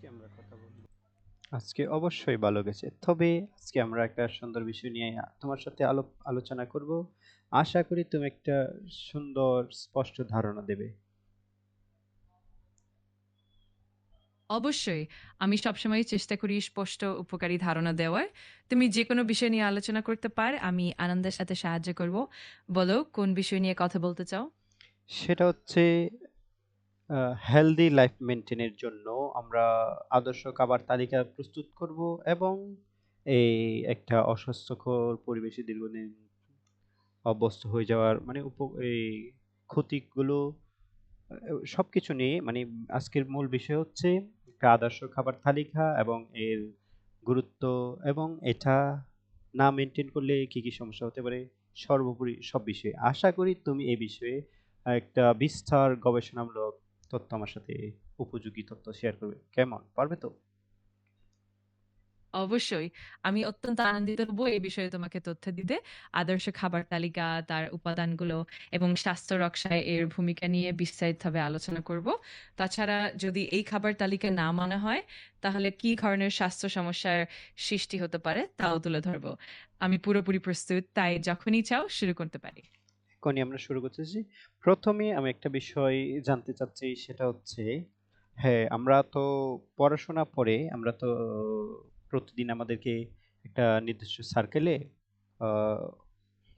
আজকে আমরা কথা বলব। আজকে অবশ্যই ভালো গেছে। তবে আজকে আমরা একটা সুন্দর বিষয় নিয়ে তোমার সাথে আলোচনা করব। আশা করি তুমি একটা সুন্দর স্পষ্ট ধারণা দেবে। অবশ্যই। আমি সবসময়ই চেষ্টা করি স্পষ্ট উপকারী ধারণা দেওয়ার। তুমি যেকোনো বিষয় নিয়ে আলোচনা করতে আমি আনন্দের সাথে সাহায্য করব। বলো কোন বিষয় নিয়ে কথা বলতে চাও? সেটা হচ্ছে হেলদি লাইফ মেইনটেইন এর জন্য আমরা আদর্শ খাবার তালিকা প্রস্তুত করব এবং এই একটা অস্বাস্থ্যকর পরিবেশে দীর্ঘদিন অভ্যস্ত হয়ে যাওয়ার মানে এই ক্ষতিগুলো সবকিছু নিয়ে মানে আজকের মূল বিষয় হচ্ছে একটা আদর্শ খাবার তালিকা এবং এর গুরুত্ব এবং এটা না মেনটেন করলে কি কি সমস্যা হতে পারে সর্বোপরি সব বিষয়ে আশা করি তুমি এই বিষয়ে একটা বিস্তার গবেষণামূলক তথ্য আমার সাথে উপযোগী তথ্য শেয়ার করবে কেমন পারবে তো? অবশ্যই। আমি অত্যন্ত আনন্দিত হব এই বিষয়ে তোমাকে তথ্য দিতে। আদর্শ খাবার তালিকা, তার উপাদানগুলো এবং স্বাস্থ্য রক্ষায় এর ভূমিকা নিয়ে বিস্তারিতভাবে আলোচনা করব। তাছাড়া যদি এই খাবার তালিকা না মানা হয়, তাহলে কি ধরনের স্বাস্থ্য সমস্যার সৃষ্টি হতে পারে তাও তুলে ধরব। আমি পুরোপুরি প্রস্তুত, তাই যখনই চাও শুরু করতে পারি। এখনই আমরা শুরু করতেছি। প্রথমে আমি একটা বিষয় জানতে চাচ্ছি সেটা হচ্ছে হ্যাঁ, আমরা তো পড়াশোনা পরে আমরা তো প্রতিদিন আমাদেরকে একটা নির্দিষ্ট সার্কেলে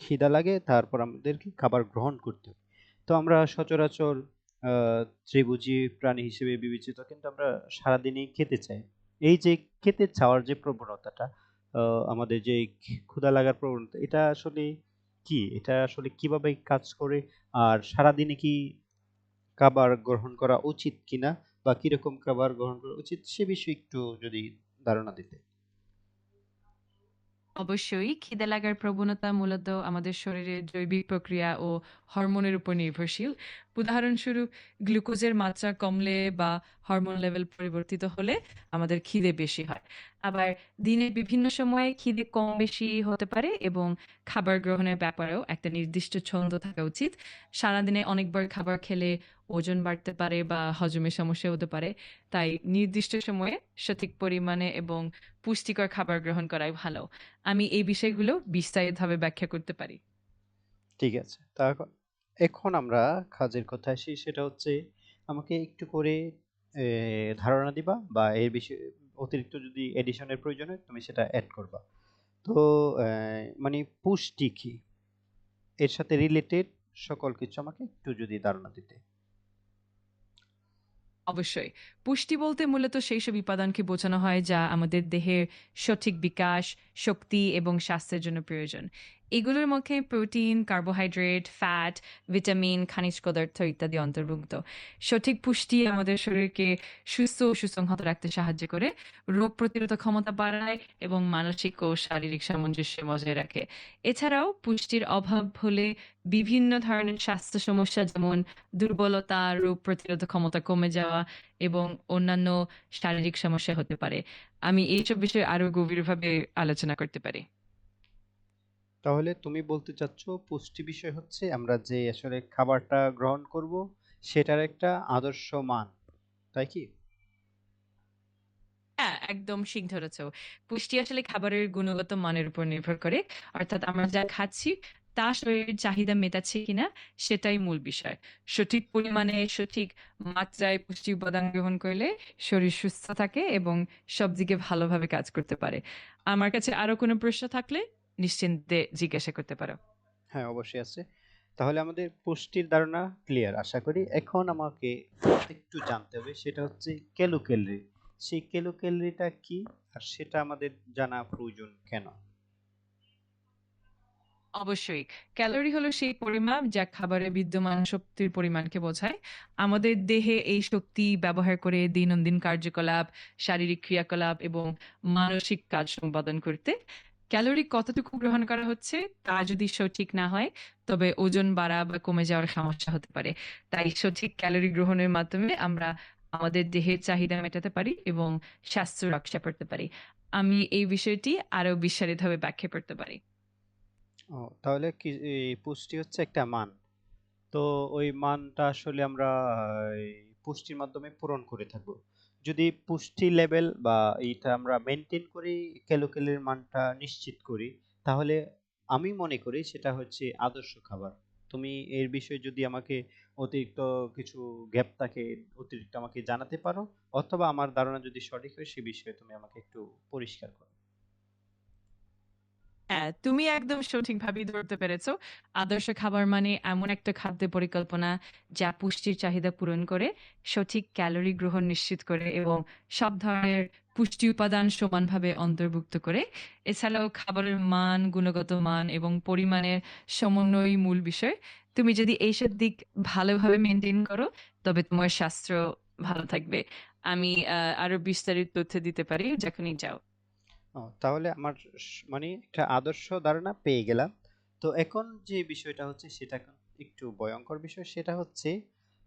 খিদা লাগে তারপর আমাদেরকে খাবার গ্রহণ করতে হয়। তো আমরা সচরাচর ত্রিভুজী প্রাণী হিসেবে বিবেচিত কিন্তু আমরা সারাদিনই খেতে চাই। এই যে খেতে চাওয়ার যে প্রবণতাটা আমাদের যে ক্ষুধা লাগার প্রবণতা এটা আসলে কি? এটা আসলে কিভাবে কাজ করে? আর সারাদিনে কি খাবার গ্রহণ করা উচিত কিনা বা কিরকম খাবার গ্রহণ করা উচিত সে বিষয়ে একটু যদি ধারণা দিতে। অবশ্যই খিদে লাগার প্রবণতা মূলত আমাদের শরীরের জৈবিক প্রক্রিয়া ও হরমোনের উপর নির্ভরশীল। উদাহরণস্বরূপ গ্লুকোজের মাত্রা কমলে বা হরমোন লেভেল পরিবর্তিত হলে আমাদের খিদে বেশি হয়। আবার দিনের বিভিন্ন সময়ে খিদে কম বেশি হতে পারে এবং খাবার গ্রহণের ব্যাপারেও একটা নির্দিষ্ট ছন্দ থাকা উচিত। সারাদিনে অনেকবার খাবার খেলে ওজন বাড়তে পারে বা হজমের সমস্যা হতে পারে। তাই নির্দিষ্ট সময়ে সঠিক পরিমাণে এবং পুষ্টিকর খাবার গ্রহণ করাই ভালো। আমি এই বিষয়গুলো বিস্তারিতভাবে ব্যাখ্যা করতে পারি। ঠিক আছে। এখন আমরা কাজের কথায় আসি সেটা হচ্ছে আমাকে একটু করে ধারণা দিবা বা এর বিষয়ে অতিরিক্ত যদি এডিশন এর প্রয়োজন হয় তুমি সেটা এড করবা। তো মানে পুষ্টি কি? এর সাথে রিলেটেড সকল কিছু আমাকে একটু যদি ধারণা দিতে। অবশ্যই। পুষ্টি বলতে মূলত সেইসব উপাদানকে বোঝানো হয় যা আমাদের দেহের সঠিক বিকাশ, শক্তি এবং স্বাস্থ্যের জন্য প্রয়োজন। এগুলোর মধ্যে প্রোটিন, কার্বোহাইড্রেট, ফ্যাট, ভিটামিন, খনিজ পদার্থ ইত্যাদি অন্তর্ভুক্ত। সঠিক পুষ্টি আমাদের শরীরকে সুস্থ ও সুসংহত রাখতে সাহায্য করে, রোগ প্রতিরোধ ক্ষমতা বাড়ায় এবং মানসিক ও শারীরিক সামঞ্জস্য বজায় রাখে। এছাড়াও পুষ্টির অভাব হলে বিভিন্ন ধরনের স্বাস্থ্য সমস্যা যেমন দুর্বলতা, রোগ প্রতিরোধ ক্ষমতা কমে যাওয়া এবং অন্যান্য শারীরিক সমস্যা হতে পারে। আমি এইসব বিষয়ে আরো গভীরভাবে আলোচনা করতে পারি। তাহলে তুমি বলতে চাচ্ছ পুষ্টি বিষয় হচ্ছে আমরা যে আসলে খাবারটা গ্রহণ করব সেটার একটা আদর্শ মান, তাই কি? হ্যাঁ, একদম ঠিক ধরেছ। পুষ্টি আসলে খাবারের গুণগত মানের উপর নির্ভর করে। অর্থাৎ আমরা যা খাচ্ছি তা শরীরের চাহিদা মেটাচ্ছে কিনা সেটাই মূল বিষয়। সঠিক পরিমাণে সঠিক মাত্রায় পুষ্টি উপাদান গ্রহণ করলে শরীর সুস্থ থাকে এবং সব দিকে ভালোভাবে কাজ করতে পারে। আমার কাছে আরো কোনো প্রশ্ন থাকলে নিশ্চিন্তে জিজ্ঞাসা করতে পারো। হ্যাঁ, অবশ্যই আছে। তাহলে আমাদের পুষ্টির ধারণা ক্লিয়ার আশা করি। এখন আমাকে একটু জানতে হবে সেটা হচ্ছে ক্যালোক্যালরি। সেই ক্যালোক্যালরিটা কি? আর সেটা আমাদের জানা প্রয়োজন কেন? অবশ্যই। ক্যালোরি হলো সেই পরিমাপ যা খাবারে বিদ্যমান শক্তির পরিমাণকে বোঝায়। আমাদের দেহে এই শক্তি ব্যবহার করে দৈনন্দিন কার্যকলাপ, শারীরিক ক্রিয়াকলাপ এবং মানসিক কাজ সম্পাদন করতে। ক্যালোরি কতটুকু গ্রহণ করা হচ্ছে তা যদি সঠিক না হয়, তবে ওজন বাড়া বা কমে যাওয়ার সমস্যা হতে পারে। তাই সঠিক ক্যালোরি গ্রহণের মাধ্যমে আমরা আমাদের দেহের চাহিদা মেটাতে পারি এবং স্বাস্থ্য রক্ষা করতে পারি। আমি এই বিষয়টি আরো বিস্তারিতভাবে ব্যাখ্যা করতে পারি। ও তাহলে কি এই পুষ্টি হচ্ছে একটা মান। তো ওই মানটা আসলে আমরা এই পুষ্টির মাধ্যমে পূরণ করে থাকবো। যদি পুষ্টি লেভেল বা এইটা আমরা মেনটেন করি, ক্যালোক্যালির মানটা নিশ্চিত করি, তাহলে আমি মনে করি সেটা হচ্ছে আদর্শ খাবার। তুমি এর বিষয়ে যদি আমাকে অতিরিক্ত কিছু গ্যাপ থাকে, অতিরিক্ত আমাকে জানাতে পারো, অথবা আমার ধারণা যদি সঠিক হয় সে বিষয়ে তুমি আমাকে একটু পরিষ্কার করো। হ্যাঁ, তুমি একদম সঠিকভাবেই ধরতে পেরেছো। আদর্শ খাবার মানে এমন একটা খাদ্য পরিকল্পনা যা পুষ্টির চাহিদা পূরণ করে, সঠিক ক্যালোরি গ্রহণ নিশ্চিত করে এবং সব ধরনের পুষ্টি উপাদান সমানভাবে অন্তর্ভুক্ত করে। এছাড়াও খাবারের মান, গুণগত মান এবং পরিমাণের সমন্বয় মূল বিষয়। তুমি যদি এইসব দিক ভালোভাবে মেনটেন করো, তবে তোমার স্বাস্থ্য ভালো থাকবে। আমি আরো বিস্তারিত তথ্য দিতে পারি যখনই চাও। তাহলে আমার মানে একটা আদর্শ ধারণা পেয়ে গেলাম। তো এখন যে বিষয়টা হচ্ছে সেটা এখন একটু ভয়ঙ্কর বিষয়, সেটা হচ্ছে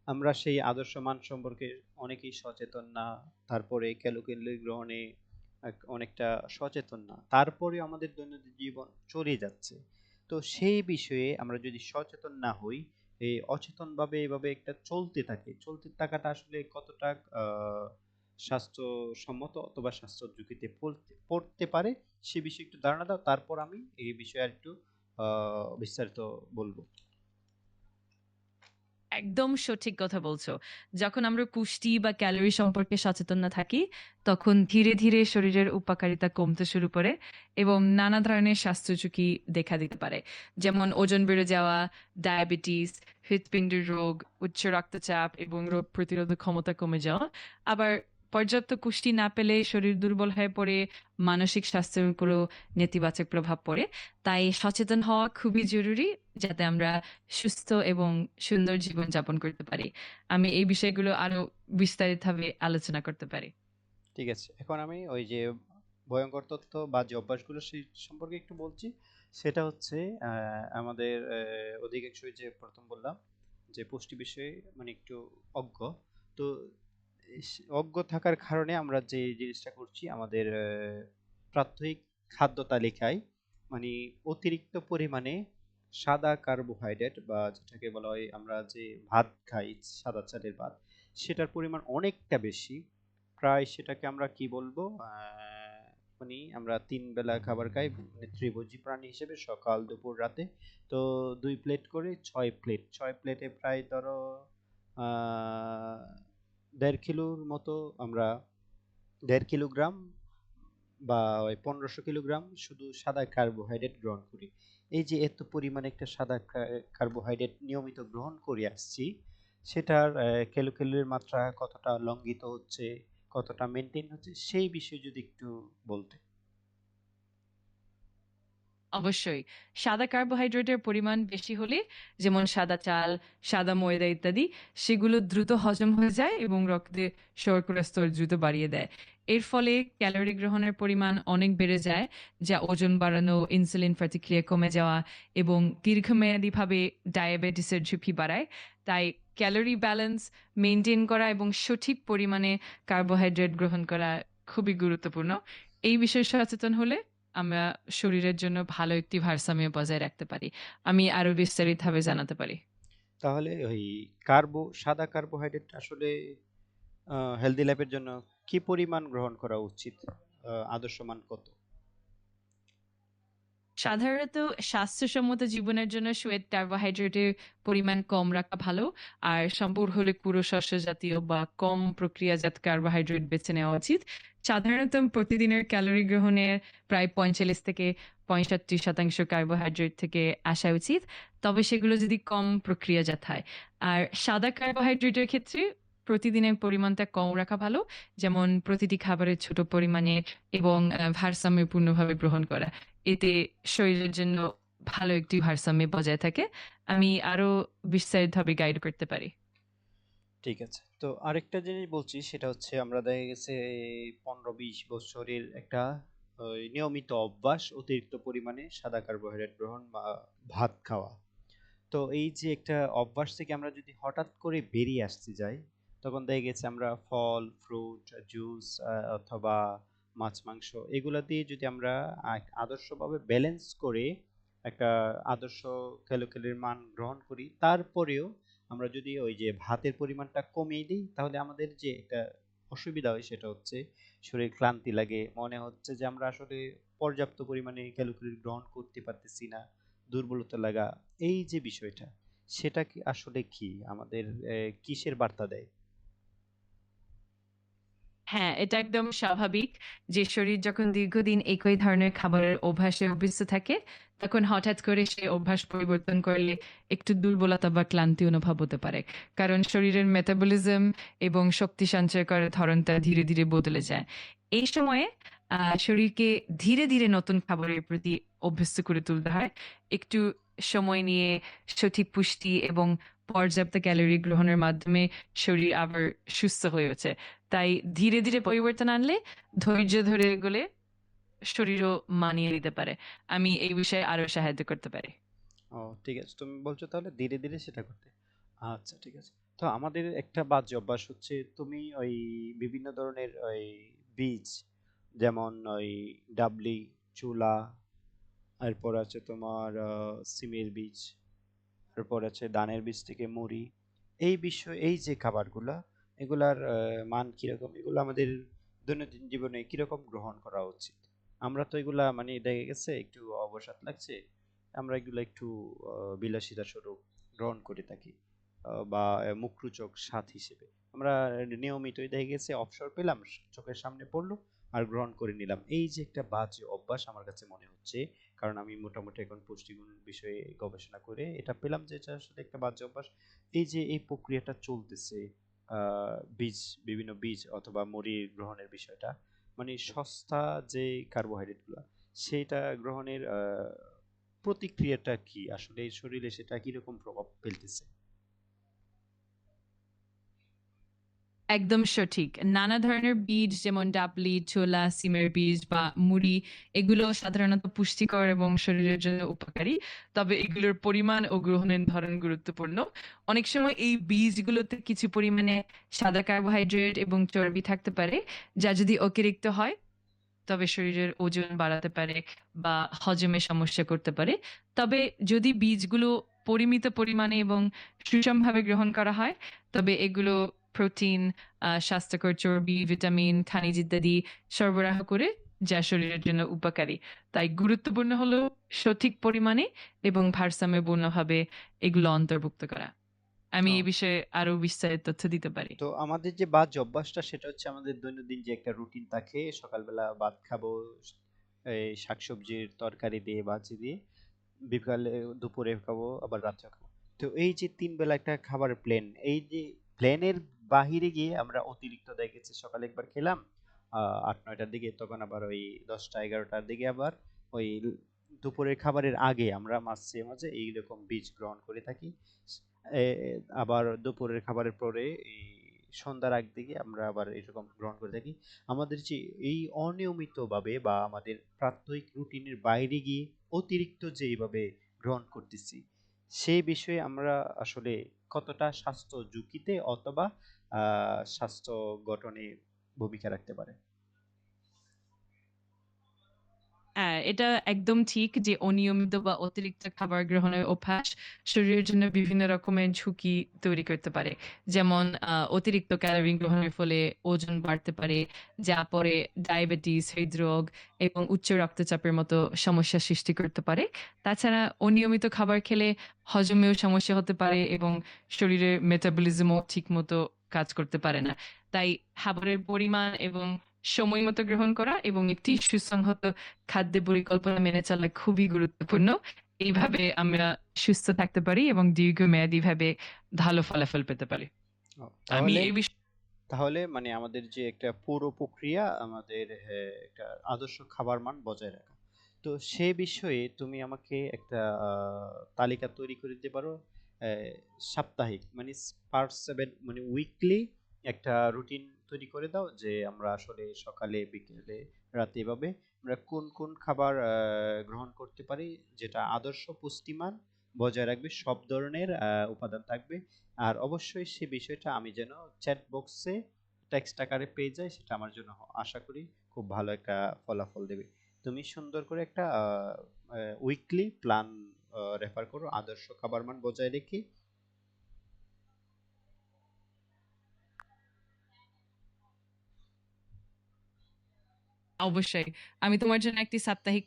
আমরা সেই আদর্শ মান সম্পর্কে অনেকেই সচেতন না, তারপরে ক্যালোরি গ্রহণে অনেকটা সচেতন না, তারপরে আমাদের দৈনন্দিন জীবন চলে যাচ্ছে। তো সেই বিষয়ে আমরা যদি সচেতন না হই, এই অচেতনভাবে এভাবে একটা চলতে থাকাটা আসলে কতটা আহ স্বাস্থ্যসম্মত অথবা স্বাস্থ্য ঝুঁকিতে পড়তে পারে সে বিষয়ে একটু ধারণা দাও, তারপর আমি এই বিষয়ে আর একটু বিস্তারিত বলবো। একদম সঠিক কথা বলছো। যখন আমরা পুষ্টি বা ক্যালোরি সম্পর্কে সচেতন না থাকি, তখন ধীরে ধীরে শরীরের উপকারিতা কমতে শুরু করে এবং নানা ধরনের স্বাস্থ্য ঝুঁকি দেখা দিতে পারে। যেমন ওজন বেড়ে যাওয়া, ডায়াবেটিস, হৃৎপিণ্ডের রোগ, উচ্চ রক্তচাপ এবং রোগ প্রতিরোধক ক্ষমতা কমে যাওয়া। আবার পর্যাপ্ত পুষ্টি না পেলে শরীর দুর্বল হয়ে পড়ে, মানসিক স্বাস্থ্যের উপরও নেতিবাচক প্রভাব পড়ে। তাই সচেতন হওয়া খুবই জরুরি, যাতে আমরা সুস্থ এবং সুন্দর জীবন যাপন করতে পারি। আমি এই বিষয়গুলো আরো বিস্তারিতভাবে আলোচনা করতে পারি। ঠিক আছে, এখন আমি ওই যে ভয়ঙ্কর তথ্য বা যে অভ্যাসগুলো সেই সম্পর্কে একটু বলছি। সেটা হচ্ছে আমাদের অধিকাংশই যে প্রথম বললাম যে পুষ্টি বিষয়ে মানে একটু অজ্ঞ। তো অজ্ঞ থাকার কারণে আমরা যে জিনিসটা করছি, আমাদের প্রাত্যহিক খাদ্য তালিকায় মানে অতিরিক্ত পরিমাণে সাদা কার্বোহাইড্রেট বা যেটাকে বলা হয় আমরা যে ভাত খাই, সাদা চালের ভাত, সেটার পরিমাণ অনেকটা বেশি। প্রায় সেটাকে আমরা কি বলবো, মানে আমরা ৩ বেলা খাবার খাই, মানে ত্রিভোজী প্রাণী হিসেবে, সকাল দুপুর রাতে। তো ২ প্লেট করে ৬ প্লেট, ৬ প্লেটে প্রায় ধরো আ ১.৫ কিলোর মতো আমরা ১.৫ কিলোগ্রাম বা ওই ১৫০০ কিলোগ্রাম শুধু সাদা কার্বোহাইড্রেট গ্রহণ করি। এই যে এত পরিমাণে একটা সাদা কার্বোহাইড্রেট নিয়মিত গ্রহণ করে আসছি, সেটার ক্যালোরির মাত্রা কতটা লঙ্ঘিত হচ্ছে, কতটা মেইনটেইন হচ্ছে সেই বিষয়ে যদি একটু বলতে। অবশ্যই। সাদা কার্বোহাইড্রেটের পরিমাণ বেশি হলে, যেমন সাদা চাল, সাদা ময়দা ইত্যাদি, সেগুলো দ্রুত হজম হয়ে যায় এবং রক্তে শর্করার স্তর দ্রুত বাড়িয়ে দেয়। এর ফলে ক্যালোরি গ্রহণের পরিমাণ অনেক বেড়ে যায়, যা ওজন বাড়ানো, ইনসুলিন প্রতিক্রিয়া কমে যাওয়া এবং দীর্ঘমেয়াদীভাবে ডায়াবেটিসের ঝুঁকি বাড়ায়। তাই ক্যালোরি ব্যালেন্স মেইনটেইন করা এবং সঠিক পরিমাণে কার্বোহাইড্রেট গ্রহণ করা খুবই গুরুত্বপূর্ণ। এই বিষয়ে সচেতন হলে আমরা শরীরের জন্য ভালো একটি ভারসাম্য বজায় রাখতে পারি। আমি আরো বিস্তারিতভাবে জানাতে পারি। তাহলে ওই সাদা কার্বোহাইড্রেট আসলে হেলদি লাইফের জন্য কি পরিমাণ গ্রহণ করা উচিত? আদর্শ মান কত? সাধারণত স্বাস্থ্যসম্মত জীবনের জন্য শ্বেত কার্বোহাইড্রেটের পরিমাণ কম রাখা ভালো। আর সম্ভব হলে পুরো শস্য জাতীয় বা কম প্রক্রিয়াজাত কার্বোহাইড্রেট বেছে নেওয়া উচিত। সাধারণত প্রতিদিনের ক্যালোরি গ্রহণের প্রায় ৪৫ থেকে ৬৫% কার্বোহাইড্রেট থেকে আসা উচিত, তবে সেগুলো যদি কম প্রক্রিয়াজাত হয়। আর সাদা কার্বোহাইড্রেটের ক্ষেত্রে প্রতিদিনের পরিমাণটা কম রাখা ভালো, যেমন প্রতিটি খাবারের ছোট পরিমাণে এবং ভারসাম্যপূর্ণভাবে গ্রহণ করা। এতে শরীরের জন্য ভালো একটি ভারসাম্য বজায় থাকে। আমি আরো বিস্তারিতভাবে গাইড করতে পারি। ঠিক আছে। তো আরেকটা জিনিস বলছি, সেটা হচ্ছে আমরা দেখা গেছে ১৫-২০ বছরের একটা নিয়মিত অভ্যাস অতিরিক্ত পরিমাণে সাদা কার্বোহাইড্রেট গ্রহণ বা ভাত খাওয়া। তো এই যে একটা অভ্যাস থেকে আমরা যদি হঠাৎ করে বেরিয়ে আসতে যাই, তখন দেখা গেছে আমরা ফল, ফ্রুট, জুস অথবা মাছ, মাংস এগুলা দিয়ে যদি আমরা আদর্শভাবে ব্যালেন্স করে একটা আদর্শ ক্যালোরির মান গ্রহণ করি, তারপরেও আমরা যদি ওই যে ভাতের পরিমাণটা কমিয়ে দিই, তাহলে আমাদের যে একটা অসুবিধা হয় সেটা হচ্ছে শরীর ক্লান্তি লাগে, মনে হচ্ছে যে আমরা আসলে পর্যাপ্ত পরিমাণে ক্যালোরি গ্রহণ করতে পারতেছি না, দুর্বলতা লাগা, এই যে বিষয়টা, সেটা কি আসলে কি আমাদের কিসের বার্তা দেয়? হ্যাঁ, এটা একদম স্বাভাবিক যে শরীর যখন দীর্ঘদিন একই ধরনের খাবারের অভ্যাসে অভ্যস্ত থাকে, তখন হঠাৎ করে সেই অভ্যাস পরিবর্তন করলে একটু দুর্বলতা বা ক্লান্তি অনুভব হতে পারে। কারণ শরীরের মেটাবলিজম এবং শক্তি সঞ্চয় করার ধরনটা ধীরে, ধীরে বদলে যায়। এই সময়ে শরীরকে ধীরে, ধীরে নতুন খাবারের প্রতি অভ্যস্ত করে তুলতে হয়। একটু সময় নিয়ে সঠিক পুষ্টি এবং পর্যাপ্ত ক্যালোরি গ্রহণের মাধ্যমে শরীর আবার সুস্থ হয়ে ওঠে। তাই ধীরে, ধীরে পরিবর্তন আনলে ধৈর্য ধরে এগোলে শরীরও মানিয়ে নিতে পারে। আমি এই বিষয়ে আরো সাহায্য করতে পারি। ও ঠিক আছে, তুমি বলছো তাহলে ধীরে ধীরে সেটা করতে। আচ্ছা ঠিক আছে। তো আমাদের একটা বাজে অভ্যাস হচ্ছে, তুমি ওই বিভিন্ন ধরনের ওই বীজ, যেমন ওই ডাবলি, চুলা, এরপর আছে তোমার সিমের বীজ, এরপর আছে ধানের বীজ থেকে মুড়ি, এই বিষয়, এই যে খাবারগুলা, এগুলার মান কিরকম, এগুলো আমাদের দৈনন্দিন জীবনে কিরকম গ্রহণ করা উচিত? আমরা তো এগুলা মানে দেখা গেছে একটু অবসাদ লাগছে, আমরা এগুলো একটু বিলাসিতা স্বরূপ গ্রহণ করে থাকি, বা মুখরোচক স্বাদ হিসেবে আমরা নিয়মিতই দেখা গেছে অবসর পেলাম, চোখের সামনে পড়লো আর গ্রহণ করে নিলাম। এই যে একটা বাজে অভ্যাস আমার কাছে মনে হচ্ছে, কারণ আমি মোটামুটি এখন পুষ্টিগুণ বিষয়ে গবেষণা করে এটা পেলাম যে এটা আসলে একটা বাজে অভ্যাস। এই যে এই প্রক্রিয়াটা চলতেছে, বীজ, বিভিন্ন বীজ অথবা মুড়ি গ্রহণের বিষয়টা, মানে সস্তা যে কার্বোহাইড্রেট গুলা, সেটা গ্রহণের প্রতিক্রিয়াটা কি আসলে এই শরীরে, সেটা কিরকম প্রভাব ফেলতেছে? একদম সঠিক। নানা ধরনের বীজ যেমন ডাবলি, ছোলা, সিমের বীজ বা মুড়ি এগুলো সাধারণত পুষ্টিকর এবং শরীরের জন্য উপকারী। তবে এগুলোর পরিমাণ ও গ্রহণের ধরন গুরুত্বপূর্ণ। অনেক সময় এই বীজগুলোতে কিছু পরিমাণে সাদা কার্বোহাইড্রেট এবং চর্বি থাকতে পারে, যা যদি অতিরিক্ত হয় তবে শরীরের ওজন বাড়াতে পারে বা হজমে সমস্যা করতে পারে। তবে যদি বীজগুলো পরিমিত পরিমাণে এবং সুষমভাবে গ্রহণ করা হয়, তবে এগুলো প্রোটিন, স্বাস্থ্যকর চর্বি, ভিটামিন, খনিজ ইত্যাদি সরবরাহ করে, যা শরীরের জন্য উপকারী। তাই গুরুত্বপূর্ণ হলো সঠিক পরিমাণে এবং ভারসাম্যপূর্ণভাবে এগুলো অন্তর্ভুক্ত করা। আমি এই ও, বিষয়ে আরো বিস্তারিত তথ্য দিতে পারি। তো আমাদের যে বাজ অভ্যাসটা সেটা হচ্ছে আমাদের দৈনন্দিন যে একটা রুটিন থাকে, সকালবেলা ভাত খাবো, এই শাকসবজির তরকারি দিয়ে, ভাজি দিয়ে, বিকালে দুপুরে খাবো, আবার রাত্রে খাবো। তো এই যে তিন বেলা একটা খাবার প্ল্যান, এই যে প্ল্যানের বাহিরে গিয়ে আমরা অতিরিক্ত দেখেছি, সকালে একবার খেলাম 8-9টার দিকে, তখন আবার ওই 10টা-11টার দিকে আবার ওই দুপুরের খাবারের আগে আমরা মাঝে মাঝে এইরকম বীজ গ্রহণ করে থাকি। আবার দুপুরের খাবারের পরে এই সন্ধ্যার আগ দিকে আমরা আবার এরকম গ্রহণ করে থাকি। আমাদের যে এই অনিয়মিতভাবে বা আমাদের প্রাত্যহিক রুটিনের বাইরে গিয়ে অতিরিক্ত যে এইভাবে গ্রহণ করতেছি, সেই বিষয়ে আমরা আসলে কতটা স্বাস্থ্য ঝুঁকিতে অথবা স্বাস্থ্য গঠনে ভূমিকা রাখতে পারে? হ্যাঁ, এটা একদম ঠিক যে অনিয়মিত বা অতিরিক্ত খাবার গ্রহণের অভ্যাস শরীরের জন্য বিভিন্ন রকমের ঝুঁকি তৈরি করতে পারে। যেমন অতিরিক্ত ক্যালোরি গ্রহণের ফলে ওজন বাড়তে পারে, যা পরে ডায়াবেটিস, হৃদরোগ এবং উচ্চ রক্তচাপের মতো সমস্যার সৃষ্টি করতে পারে। তাছাড়া অনিয়মিত খাবার খেলে হজমেও সমস্যা হতে পারে এবং শরীরের মেটাবলিজমও ঠিকমতো কাজ করতে পারে না। তাই খাবারের পরিমাণ এবং সময় মতো গ্রহণ করা এবং একটি সুসংহত খাদ্য পরিকল্পনা মেনে চলা খুবই গুরুত্বপূর্ণ। এইভাবে আমরা সুস্থ থাকতে পারি এবং দীর্ঘমেয়াদীভাবে ভালো ফলাফল পেতে পারি। ও, আমি তাহলে এই বিষয়ে তাহলে মানে আমাদের যে একটা পুরো প্রক্রিয়া, আমাদের একটা আদর্শ খাবার মান বজায় রাখা। তো সে বিষয়ে তুমি আমাকে একটা তালিকা তৈরি করে দিতে পারো, সাপ্তাহিক মানে পার 7 মানে উইকলি একটা রুটিন তৈরি করে দাও, যে আমরা আসলে সকালে, বিকেলে, রাতে এভাবে আমরা কোন কোন খাবার গ্রহণ করতে পারি, যেটা আদর্শ পুষ্টিমান বজায় রাখবে, সব ধরনের উপাদান থাকবে। আর অবশ্যই সে বিষয়টা আমি যেন চ্যাট বক্সে টেক্সট আকারে পেয়ে যাই, সেটা আমার জন্য আশা করি খুব ভালো একটা ফলাফল দেবে। তুমি সুন্দর করে একটা উইকলি প্ল্যান রেফার করো আদর্শ খাবার মান বজায় রেখে। অবশ্যই। আমি তোমার জন্য একটি সাপ্তাহিক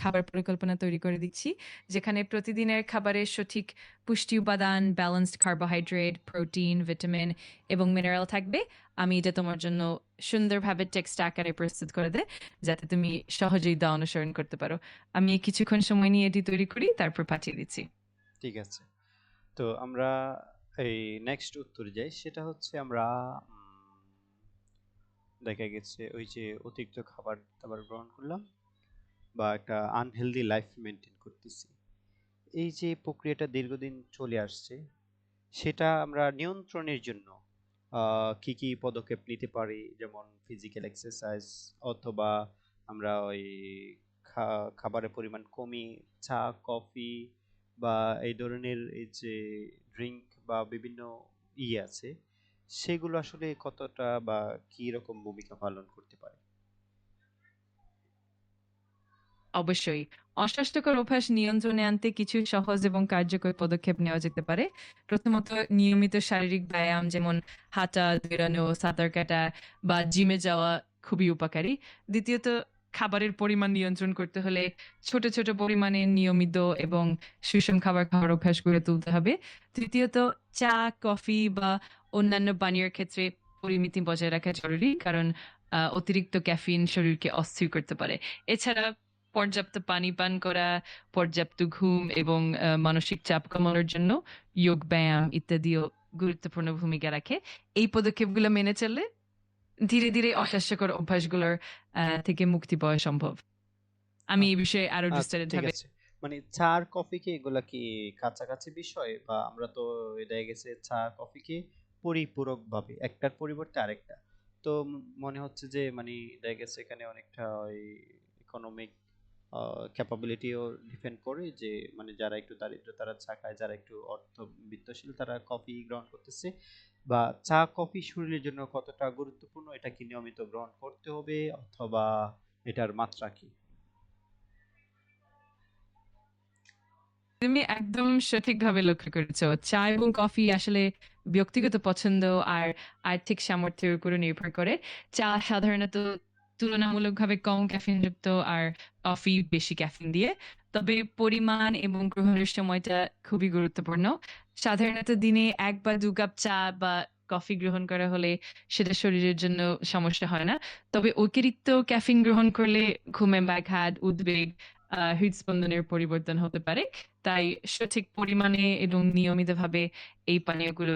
খাবার পরিকল্পনা তৈরি করে দিচ্ছি। যেখানে প্রতিদিনের খাবারের সঠিক পুষ্টি উপাদান, ব্যালেন্সড কার্বোহাইড্রেট, প্রোটিন, ভিটামিন এবং মিনারেল থাকবে। আমি এটা তোমার জন্য সুন্দরভাবে টেক্সট আকারে প্রস্তুত করে দেই, যাতে তুমি সহজেই তা অনুসরণ করতে পারো। আমি কিছুক্ষণ সময় নিয়ে এটি তৈরি করি, তারপর পাঠিয়ে দিচ্ছি। ঠিক আছে। তো আমরা এই নেক্সট উত্তরে যাই, সেটা হচ্ছে আমরা দেখা গেছে ওই যে অতিরিক্ত খাবার দাবার গ্রহণ করলাম বা একটা আনহেলদি লাইফ মেনটেন করতেছি, এই যে প্রক্রিয়াটা দীর্ঘদিন চলে আসছে, সেটা আমরা নিয়ন্ত্রণের জন্য কি কি পদক্ষেপ নিতে পারি, যেমন ফিজিক্যাল এক্সারসাইজ, অথবা আমরা ওই খাবারের পরিমাণ কমিয়ে চা কফি বা এই ধরনের এই যে ড্রিঙ্ক বা বিভিন্ন আছে, সেগুলো আসলে কতটা বা কি রকম ভূমিকা পালন করতে পারে? অবশ্যই। অস্বাস্থ্যকর অভ্যাস নিয়ন্ত্রণে আনতে কিছু সহজ এবং কার্যকর পদক্ষেপ নেওয়া যেতে পারে। প্রথমত নিয়মিত শারীরিক ব্যায়াম যেমন হাঁটা, দৌড়ানো, সাঁতার কাটা বা জিমে যাওয়া খুবই উপকারী। দ্বিতীয়ত খাবারের পরিমাণ নিয়ন্ত্রণ করতে হলে ছোট, ছোট পরিমাণে নিয়মিত এবং সুষম খাবার খাওয়ার অভ্যাস গড়ে তুলতে হবে। তৃতীয়ত চা, কফি বা অন্যান্য পানীয়ের ক্ষেত্রে পরিমিতি বজায় রাখা জরুরি। কারণ অতিরিক্ত ক্যাফিন শরীরকে অস্থির করতে পারে। এছাড়া পর্যাপ্ত পানি পান করা, পর্যাপ্ত ঘুম এবং মানসিক চাপ কমানোর জন্য যোগ ব্যায়াম ইত্যাদিও গুরুত্বপূর্ণ ভূমিকা রাখে। এই পদক্ষেপগুলো মেনে চললে ধীরে, ধীরে অস্বাস্থ্যকর অভ্যাসগুলোর থেকে মুক্তি পাওয়া সম্ভব। আমি আ- এই বিষয়ে আরো আচ্ছা, ঠিক বিস্তারিতভাবে আছে। মানে চা আর কফি কি এগুলা কি কাছাকাছি বিষয়, বা আমরা তো দেখা গেছে চা কফি কি পরিপূরক ভাবে একটার পরিবর্তে আরেকটা, তো মনে হচ্ছে যে মানে দেখা গেছে এখানে অনেকটা ওই ইকোনমিক ক্যাপাবিলিটিও ডিপেন্ড করে, যে মানে যারা একটু দারিদ্র তারা চা খায়, যারা একটু অর্থবিত্তশীল তারা কফি গ্রহণ করতেছে, বা চা কফি শরীরের জন্য কতটা গুরুত্বপূর্ণ, এটা কি নিয়মিত গ্রহণ করতে হবে, অথবা এটার মাত্রা কি? তুমি একদম সঠিকভাবে লক্ষ্য করেছো। চা এবং কফি আসলে ব্যক্তিগত পছন্দ আর আর্থিক সামর্থ্যের উপরে নির্ভর করে। চা সাধারণত তুলনামূলকভাবে কম ক্যাফিনযুক্ত আর কফি বেশি ক্যাফিন দিয়ে। তবে পরিমাণ এবং গ্রহণের সময়টা খুবই গুরুত্বপূর্ণ। সাধারণত দিনে ১ বা ২ কাপ চা বা কফি গ্রহণ করা হলে সেটা শরীরের জন্য সমস্যা হয় না। তবে অতিরিক্ত ক্যাফিন গ্রহণ করলে ঘুমে ব্যাঘাত, উদ্বেগ, হৃদস্পন্দনের পরিবর্তন হতে পারে। তাই সঠিক পরিমাণে এবং নিয়মিতভাবে এই পানীয়গুলো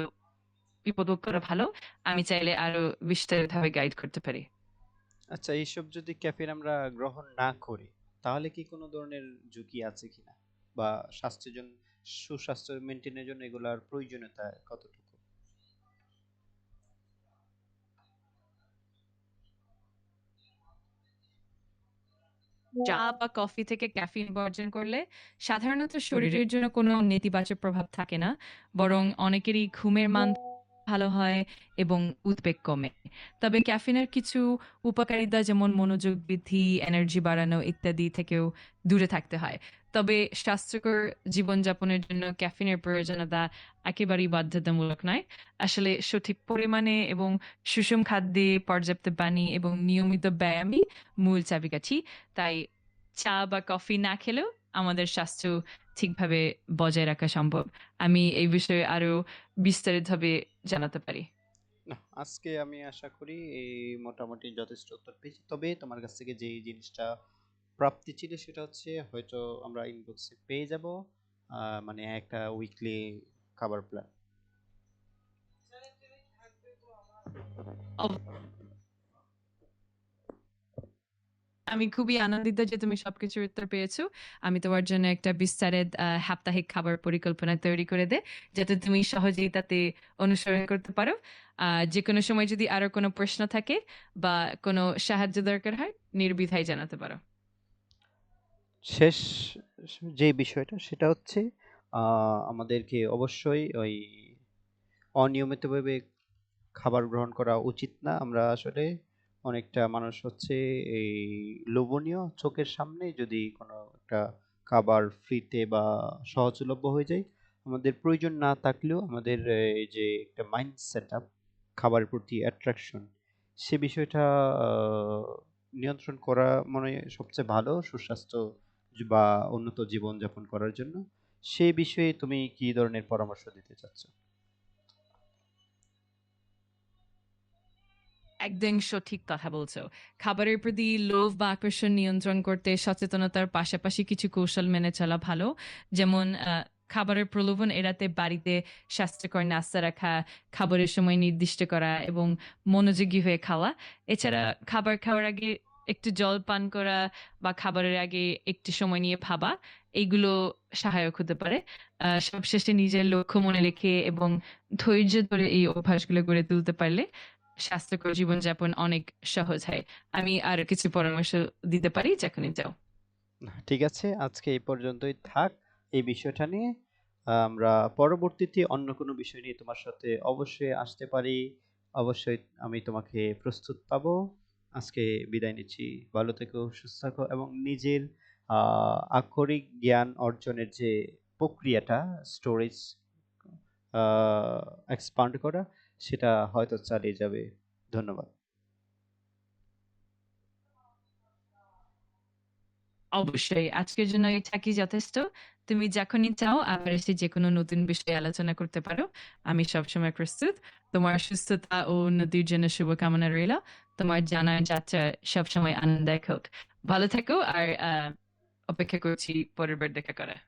উপভোগ করা ভালো। আমি চাইলে আরো বিস্তারিতভাবে গাইড করতে পারি। আচ্ছা, এইসব যদি ক্যাফেন আমরা গ্রহণ না করি, তাহলে কি কোনো ধরনের ঝুঁকি আছে কিনা, বা স্বাস্থ্যের জন্য, সুস্বাস্থ্য মেনটেনের জন্য এগুলার প্রয়োজনীয়তা কতটুকু? চা বা কফি থেকে ক্যাফিন বর্জন করলে সাধারণত শরীরের জন্য কোনো নেতিবাচক প্রভাব থাকে না। বরং অনেকেরই ঘুমের মান ভালো হয় এবং উদ্বেগ কমে। তবে ক্যাফিনের কিছু উপকারিতা যেমন মনোযোগ বৃদ্ধি, এনার্জি বাড়ানো ইত্যাদি থেকেও দূরে থাকতে হয়। তবে স্বাস্থ্যকর জীবনযাপনের জন্য ক্যাফিনের প্রয়োজনীয়তা একেবারেই বাধ্যতামূলক নয়। আসলে সঠিক পরিমাণে এবং সুষম খাদ্যে, পর্যাপ্ত পানি এবং নিয়মিত ব্যায়ামই মূল চাবিকাঠি। তাই চা বা কফি না খেলেও আমাদের স্বাস্থ্য ঠিকভাবে বজায় রাখা সম্ভব। আমি এই বিষয়ে আরো বিস্তারিতভাবে জানাতে পারি। না, আজকে আমি আশা করি এই মোটামুটি যথেষ্ট উত্তর পেয়েছি। তবে তোমার কাছ থেকে যে জিনিসটা প্রাপ্তি ছিল সেটা হচ্ছে হয়তো আমরা ইনবক্সে পেয়ে যাব, মানে একটা উইকলি খাবার প্ল্যান। অব আমি খুবই আনন্দিত যে তুমি সবকিছুর উত্তর পেয়েছো। আমি তোমার জন্য একটা বিস্তারিত সাপ্তাহিক খাবার পরিকল্পনা তৈরি করে দেই, যাতে তুমি সহজেই তাতে অনুসরণ করতে পারো। যেকোনো সময় যদি আরো কোনো প্রশ্ন থাকে বা কোনো সাহায্য দরকার হয়, নির্দ্বিধায় জানাতে পারো। শেষ যে বিষয়টা সেটা হচ্ছে আমাদেরকে অবশ্যই ওই অনিয়মিতভাবে খাবার গ্রহণ করা উচিত না। আমরা আসলে অনেকটা মানুষ হচ্ছে এই লোভনীয়, চোখের সামনে যদি কোনো একটা খাবার ফ্রিতে বা সহজলভ্য হয়ে যায়, আমাদের প্রয়োজন না থাকলেও আমাদের এই যে একটা মাইন্ড সেট আপ খাবারের প্রতি অ্যাট্রাকশন, সে বিষয়টা নিয়ন্ত্রণ করা মানে সবচেয়ে ভালো সুস্বাস্থ্য বা উন্নত জীবনযাপন করার জন্য? সেই বিষয়ে তুমি কি ধরনের পরামর্শ দিতে চাচ্ছ? একদম সঠিক কথা বলছো। খাবারের প্রতি লোভ বা আকর্ষণ নিয়ন্ত্রণ করতে সচেতনতার পাশাপাশি কিছু কৌশল মেনে চলা ভালো। যেমন খাবারের প্রলোভন এড়াতে বাড়িতে স্বাস্থ্যকর নাস্তা রাখা, খাবারের সময় নির্দিষ্ট করা এবং মনোযোগী হয়ে খাওয়া। এছাড়া খাবার খাওয়ার আগে একটু জল পান করা বা খাবারের আগে একটু সময় নিয়ে ভাবা, এইগুলো সহায়ক হতে পারে। সবশেষে নিজের লক্ষ্য মনে রেখে এবং ধৈর্য ধরে এই অভ্যাসগুলো গড়ে তুলতে পারলে স্বাস্থ্যকর জীবনযাপন অনেক সহজ হয়। আমি আরো কিছু পরামর্শ দিতে পারি যখনই চাও। ঠিক আছে, আজকে এই পর্যন্তই থাক এই বিষয়টা নিয়ে। আমরা পরবর্তীতে অন্য কোনো বিষয় নিয়ে তোমার সাথে অবশ্যই আসতে পারি। অবশ্যই আমি তোমাকে প্রস্তুত পাবো। আজকে বিদায় নিচ্ছি। ভালো থেকো, সুস্থ থাকো এবং নিজের আক্ষরিক জ্ঞান অর্জনের যে প্রক্রিয়াটা স্টোরেজ এক্সপান্ড করা সেটা হয়তো চালিয়ে যাবে। ধন্যবাদ। অবশ্যই। আজকের জন্য এই থাকি যথেষ্ট। তুমি যখনই চাও আবার এসে যেকোনো নতুন বিষয়ে আলোচনা করতে পারো। আমি সবসময় প্রস্তুত। তোমার সুস্থতা ও উন্নতির জন্য শুভকামনা রইল। তোমার জানার যাত্রা সবসময় আনন্দদায়ক হোক। ভালো থেকো আর অপেক্ষা করছি পরের বার দেখা করার।